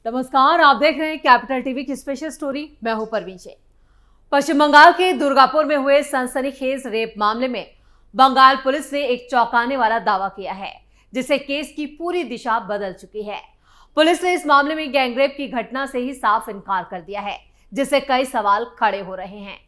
नमस्कार, आप देख रहे हैं कैपिटल टीवी की स्पेशल स्टोरी। मैं हूं परवीन जैन। पश्चिम बंगाल के दुर्गापुर में हुए सनसनीखेज रेप मामले में बंगाल पुलिस ने एक चौंकाने वाला दावा किया है, जिससे केस की पूरी दिशा बदल चुकी है। पुलिस ने इस मामले में गैंगरेप की घटना से ही साफ इनकार कर दिया है, जिससे कई सवाल खड़े हो रहे हैं।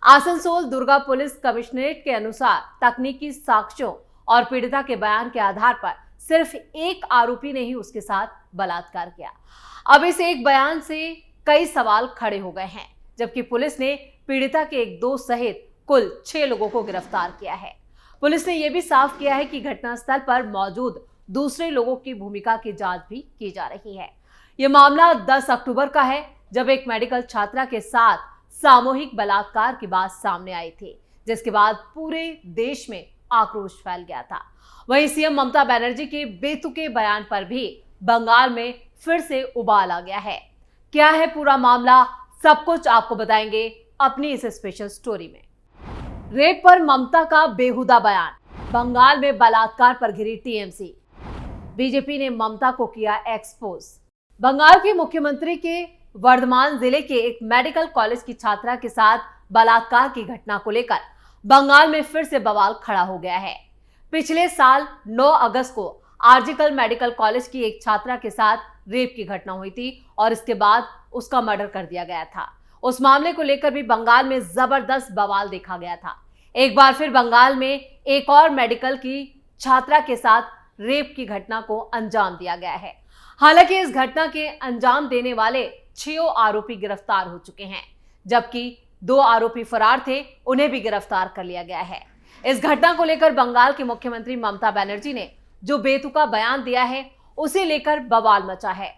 आसनसोल दुर्गा पुलिस कमिश्नरेट के अनुसार तकनीकी साक्ष्यों और पीड़िता के बयान के आधार पर सिर्फ एक आरोपी ने ही उसके साथ बलात्कार किया। अब इस एक बयान से कई सवाल खड़े हो गए हैं, जबकि पुलिस ने पीड़िता के एक दोस्त सहित कुल 6 लोगों को गिरफ्तार किया है। पुलिस ने यह भी साफ किया है कि घटनास्थल पर मौजूद दूसरे लोगों की भूमिका की जांच भी की जा रही है। यह मामला 10 अक्टूबर का है, जब एक मेडिकल छात्रा के साथ सामूहिक बलात्कार की बात सामने आई थी, जिसके बाद पूरे देश में आक्रोश फैल गया था। वहीं सीएम ममता बनर्जी के बेतुके बयान पर भी बंगाल में फिर से उबाल आ गया है। क्या है पूरा मामला, सब कुछ आपको बताएंगे अपनी इस स्पेशल स्टोरी में। रेप पर ममता का बेहुदा बयान, बंगाल में बलात्कार पर घिरी टीएमसी, बीजेपी ने ममता को किया एक्सपोज। बंगाल के मुख्यमंत्री के वर्धमान जिले के एक मेडिकल कॉलेज की छात्रा के साथ बलात्कार की घटना को लेकर बंगाल में फिर से बवाल खड़ा हो गया है। पिछले साल 9 अगस्त को आरजीकर मेडिकल कॉलेज की एक छात्रा के साथ रेप की घटना हुई थी और इसके बाद उसका मर्डर कर दिया गया था। उस मामले को लेकर भी बंगाल में जबरदस्त बवाल देखा गया था। एक बार फिर बंगाल में एक और मेडिकल की छात्रा के साथ रेप की घटना को अंजाम दिया गया है। हालांकि इस घटना के अंजाम देने वाले 6 आरोपी गिरफ्तार हो चुके हैं, जबकि 2 आरोपी फरार थे, उन्हें भी गिरफ्तार कर लिया गया है। इस घटना को लेकर बंगाल की मुख्यमंत्री ममता बनर्जी ने जो बेतुका बयान दिया है, उसे लेकर बवाल मचा है।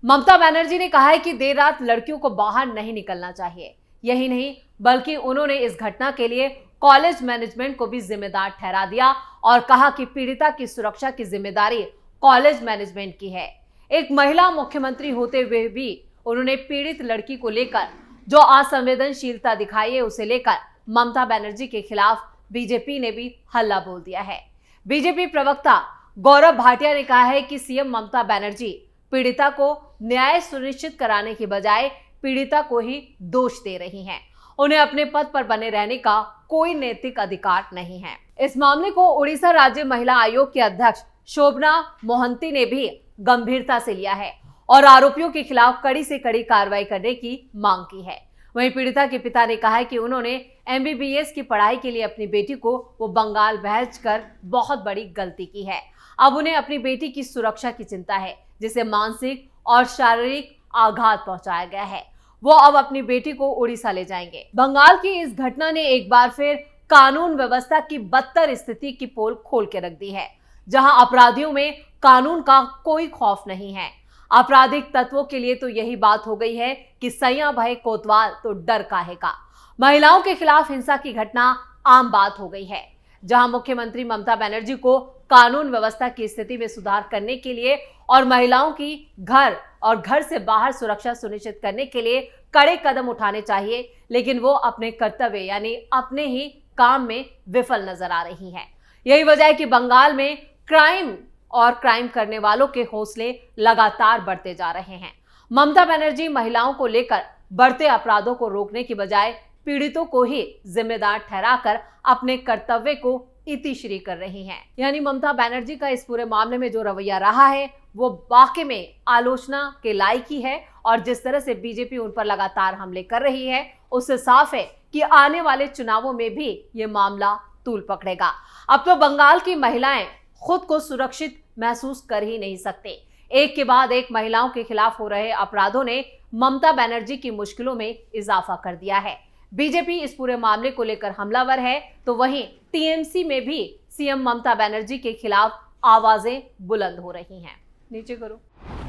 ममता बनर्जी ने कहा है कि देर रात लड़कियों को बाहर नहीं निकलना चाहिए। यही नहीं, बल्कि उन्होंने इस घटना के लिए कॉलेज मैनेजमेंट को भी जिम्मेदार ठहरा दिया और कहा कि पीड़िता की सुरक्षा की जिम्मेदारी कॉलेज मैनेजमेंट की है। एक महिला मुख्यमंत्री होते हुए भी उन्होंने पीड़ित लड़की को लेकर जो असंवेदनशीलता दिखाई है, उसे लेकर ममता बनर्जी के खिलाफ बीजेपी ने भी हल्ला बोल दिया है। बीजेपी प्रवक्ता गौरव भाटिया ने कहा है कि सीएम ममता बनर्जी पीड़िता को न्याय सुनिश्चित कराने के बजाय पीड़िता को ही दोष दे रही हैं। उन्हें अपने पद पर बने रहने का कोई नैतिक अधिकार नहीं है। इस मामले को उड़ीसा राज्य महिला आयोग के अध्यक्ष शोभना मोहंती ने भी गंभीरता से लिया है और आरोपियों के खिलाफ कड़ी से कड़ी कार्रवाई करने की मांग की है। वहीं पीड़िता के पिता ने कहा है कि उन्होंने एमबीबीएस की पढ़ाई के लिए अपनी बेटी को वो बंगाल भेजकर बहुत बड़ी गलती की है। अब उन्हें अपनी बेटी की सुरक्षा की चिंता है, जिसे मानसिक और शारीरिक आघात पहुंचाया गया है। वो अब अपनी बेटी को उड़ीसा ले जाएंगे। बंगाल की इस घटना ने एक बार फिर कानून व्यवस्था की बदतर स्थिति की पोल खोल के रख दी है, जहां अपराधियों में कानून का कोई खौफ नहीं है। आपराधिक तत्वों के लिए तो यही बात हो गई है कि सैया भय कोतवाल तो डर काहे का। महिलाओं के खिलाफ हिंसा की घटना आम बात हो गई है, जहां मुख्यमंत्री ममता बनर्जी को कानून व्यवस्था की स्थिति में सुधार करने के लिए और महिलाओं की घर और घर से बाहर सुरक्षा सुनिश्चित करने के लिए कड़े कदम उठाने चाहिए, लेकिन वो अपने कर्तव्य यानी अपने ही काम में विफल नजर आ रही हैं। यही वजह है कि बंगाल में क्राइम करने वालों के हौसले लगातार बढ़ते जा रहे हैं। ममता बनर्जी महिलाओं को लेकर बढ़ते अपराधों को रोकने की बजाय पीड़ितों को ही जिम्मेदार ठहराकर अपने कर्तव्य को इतिश्री कर रही हैं। यानी ममता बनर्जी का इस पूरे मामले में जो रवैया रहा है, वो वाकई में आलोचना के लायक ही है और जिस तरह से बीजेपी उन पर लगातार हमले कर रही है, उससे साफ है कि आने वाले चुनावों में भी ये मामला तूल पकड़ेगा। अब तो बंगाल की महिलाएं खुद को सुरक्षित महसूस कर ही नहीं सकते। एक के बाद एक महिलाओं के खिलाफ हो रहे अपराधों ने ममता बनर्जी की मुश्किलों में इजाफा कर दिया है। बीजेपी इस पूरे मामले को लेकर हमलावर है, तो वहीं टीएमसी में भी सीएम ममता बनर्जी के खिलाफ आवाजें बुलंद हो रही हैं। नीचे करो।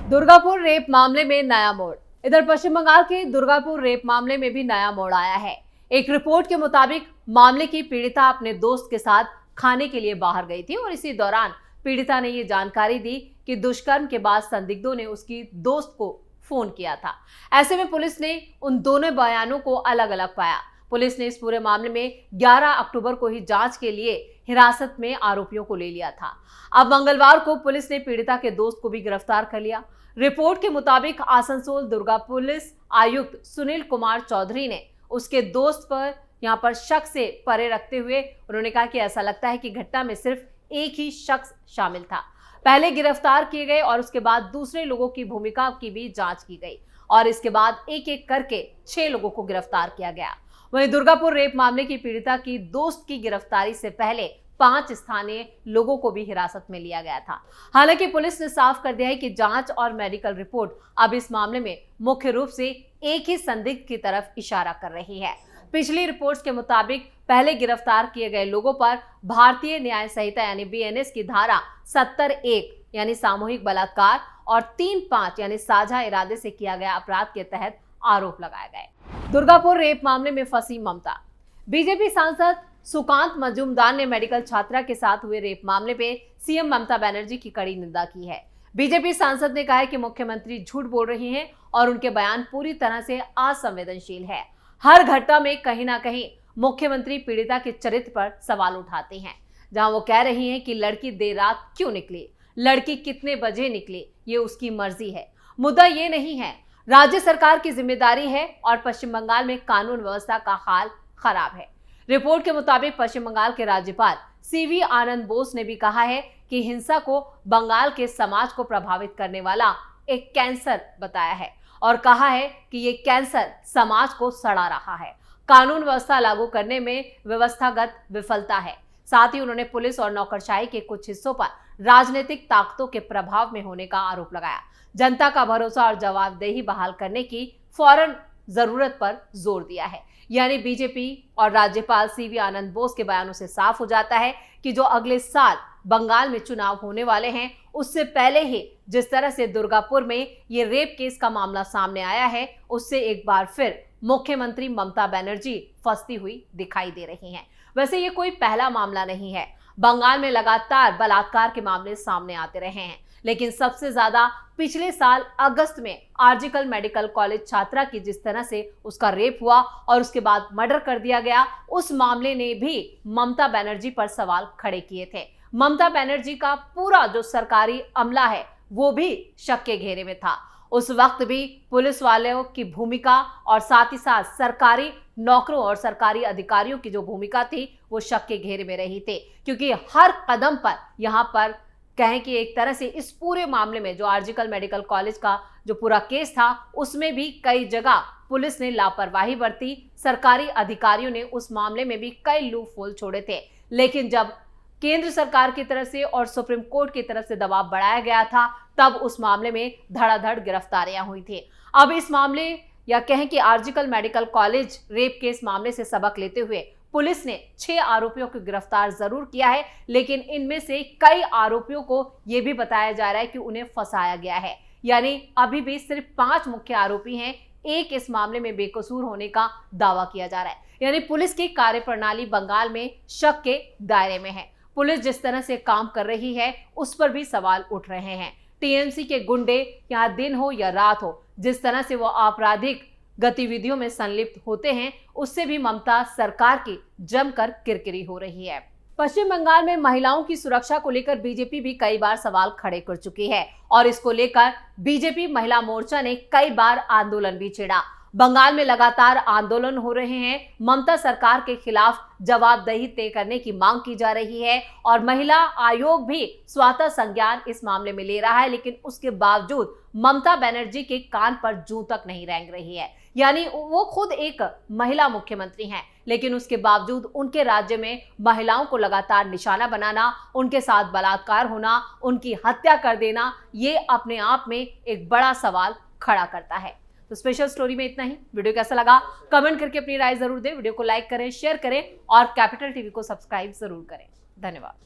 दुर्गापुर रेप मामले में नया मोड़। इधर पश्चिम बंगाल के दुर्गापुर रेप मामले में भी नया मोड़ आया है। एक रिपोर्ट के मुताबिक मामले की पीड़िता अपने दोस्त के साथ खाने के लिए बाहर गई थी और इसी दौरान पीड़िता ने ये जानकारी दी कि दुष्कर्म के बाद संदिग्धों ने उसकी दोस्त को फोन किया था। ऐसे में पुलिस ने उन दोनों बयानों को अलग अलग पाया। पुलिस ने इस पूरे मामले में 11 अक्टूबर को ही जांच के लिए हिरासत में आरोपियों को ले लिया था। अब मंगलवार को पुलिस ने पीड़िता के दोस्त को भी गिरफ्तार कर लिया। रिपोर्ट के मुताबिक आसनसोल दुर्गा पुलिस आयुक्त सुनील कुमार चौधरी ने उसके दोस्त पर यहां पर शक से परे रखते हुए उन्होंने कहा कि ऐसा लगता है कि घटना में सिर्फ एक ही शख्स शामिल था। पहले गिरफ्तार किए गए और उसके बाद दूसरे लोगों की भूमिका की भी जांच की गई और इसके बाद एक एक करके 6 लोगों को गिरफ्तार किया गया। वहीं दुर्गापुर रेप मामले की पीड़िता की दोस्त की गिरफ्तारी से पहले 5 स्थानीय लोगों को भी हिरासत में लिया गया था। हालांकि पुलिस ने साफ कर दिया है कि जांच और मेडिकल रिपोर्ट अब इस मामले में मुख्य रूप से एक ही संदिग्ध की तरफ इशारा कर रही है। पिछली रिपोर्ट्स के मुताबिक पहले गिरफ्तार किए गए लोगों पर भारतीय न्याय संहिता यानी BNS की धारा 70(1) यानी सामूहिक बलात्कार और 3(5) यानी साझा इरादे से किया गया अपराध के तहत आरोप लगाए गए। दुर्गापुर रेप मामले में फंसी ममता। बीजेपी सांसद सुकांत मजूमदार ने मेडिकल छात्रा के साथ हुए रेप मामले पे सीएम ममता बनर्जी की कड़ी निंदा की है। बीजेपी सांसद ने कहा है कि मुख्यमंत्री झूठ बोल रही हैं और उनके बयान पूरी तरह से असंवेदनशील है। हर घटना में कहीं ना कहीं मुख्यमंत्री पीड़िता के चरित्र पर सवाल उठाते हैं। जहां वो कह रही हैं कि लड़की देर रात क्यों निकली, लड़की कितने बजे निकली, ये उसकी मर्जी है। मुद्दा ये नहीं है, राज्य सरकार की जिम्मेदारी है और पश्चिम बंगाल में कानून व्यवस्था का हाल खराब है। रिपोर्ट के मुताबिक पश्चिम बंगाल के राज्यपाल CV आनंद बोस ने भी कहा है कि हिंसा को बंगाल के समाज को प्रभावित करने वाला एक कैंसर बताया है और कहा है कि ये कैंसर समाज को सड़ा रहा है। कानून व्यवस्था लागू करने में व्यवस्थागत विफलता है। साथ ही उन्होंने पुलिस और नौकरशाही के कुछ हिस्सों पर राजनीतिक ताकतों के प्रभाव में होने का आरोप लगाया। जनता का भरोसा और जवाबदेही बहाल करने की फौरन जरूरत पर जोर दिया है। यानी बीजेपी और राज्यपाल CV आनंद बोस के बयानों से साफ हो जाता है कि जो अगले साल बंगाल में चुनाव होने वाले हैं, उससे पहले ही जिस तरह से दुर्गापुर में ये रेप केस का मामला सामने आया है, उससे एक बार फिर मुख्यमंत्री ममता बनर्जी फंसती हुई दिखाई दे रही हैं। वैसे ये कोई पहला मामला नहीं है। बंगाल में लगातार बलात्कार के मामले सामने आते रहे हैं, लेकिन सबसे ज्यादा पिछले साल अगस्त में आरजीकल मेडिकल कॉलेज छात्रा की जिस तरह से उसका रेप हुआ और उसके बाद मर्डर कर दिया गया, उस मामले ने भी ममता बनर्जी पर सवाल खड़े किए थे। ममता बनर्जी का पूरा जो सरकारी अमला है वो भी शक के घेरे में था। उस वक्त भी पुलिस वालों की भूमिका और साथ ही साथ सरकारी नौकरों और सरकारी अधिकारियों की जो भूमिका थी वो शक के घेरे में रही थी, क्योंकि हर कदम पर यहाँ पर कहें कि एक तरह से इस पूरे मामले में जो आरजीकल मेडिकल कॉलेज का जो पूरा केस था उसमें भी कई जगह पुलिस ने लापरवाही बरती। सरकारी अधिकारियों ने उस मामले में भी कई लूप होल छोड़े थे, लेकिन जब केंद्र सरकार की तरफ से और सुप्रीम कोर्ट की तरफ से दबाव बढ़ाया गया था तब उस मामले में धड़ाधड़ गिरफ्तारियां हुई थी। अब इस मामले या कहें कि आरजीकल मेडिकल कॉलेज रेप केस मामले से सबक लेते हुए पुलिस ने 6 आरोपियों को गिरफ्तार जरूर किया है, लेकिन इनमें से कई आरोपियों को यह भी बताया जा रहा है कि उन्हें फंसाया गया है। यानी अभी भी सिर्फ 5 मुख्य आरोपी हैं, एक इस मामले में बेकसूर होने का दावा किया जा रहा है। यानी पुलिस की कार्यप्रणाली बंगाल में शक के दायरे में है। पुलिस जिस तरह से काम कर रही है उस पर भी सवाल उठ रहे हैं। टीएमसी के गुंडे यहाँ दिन हो या रात हो, जिस तरह से वो आपराधिक गतिविधियों में संलिप्त होते हैं, उससे भी ममता सरकार की जमकर किरकिरी हो रही है। पश्चिम बंगाल में महिलाओं की सुरक्षा को लेकर बीजेपी भी कई बार सवाल खड़े कर चुकी है और इसको लेकर बीजेपी महिला मोर्चा ने कई बार आंदोलन भी छेड़ा। बंगाल में लगातार आंदोलन हो रहे हैं। ममता सरकार के खिलाफ जवाबदेही तय करने की मांग की जा रही है और महिला आयोग भी स्वतः संज्ञान इस मामले में ले रहा है, लेकिन उसके बावजूद ममता बनर्जी के कान पर जूं तक नहीं रेंग रही है। यानी वो खुद एक महिला मुख्यमंत्री हैं, लेकिन उसके बावजूद उनके राज्य में महिलाओं को लगातार निशाना बनाना, उनके साथ बलात्कार होना, उनकी हत्या कर देना, ये अपने आप में एक बड़ा सवाल खड़ा करता है। तो स्पेशल स्टोरी में इतना ही। वीडियो कैसा लगा कमेंट करके अपनी राय जरूर दें। वीडियो को लाइक करें, शेयर करें और कैपिटल टीवी को सब्सक्राइब जरूर करें। धन्यवाद।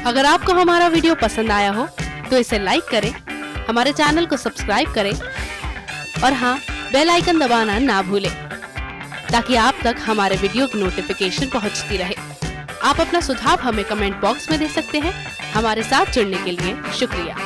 अगर आपको हमारा वीडियो पसंद आया हो तो इसे लाइक करें, हमारे चैनल को सब्सक्राइब करें और हाँ, बेल आइकन दबाना ना भूलें ताकि आप तक हमारे वीडियो की नोटिफिकेशन पहुंचती रहे। आप अपना सुझाव हमें कमेंट बॉक्स में दे सकते हैं। हमारे साथ जुड़ने के लिए शुक्रिया।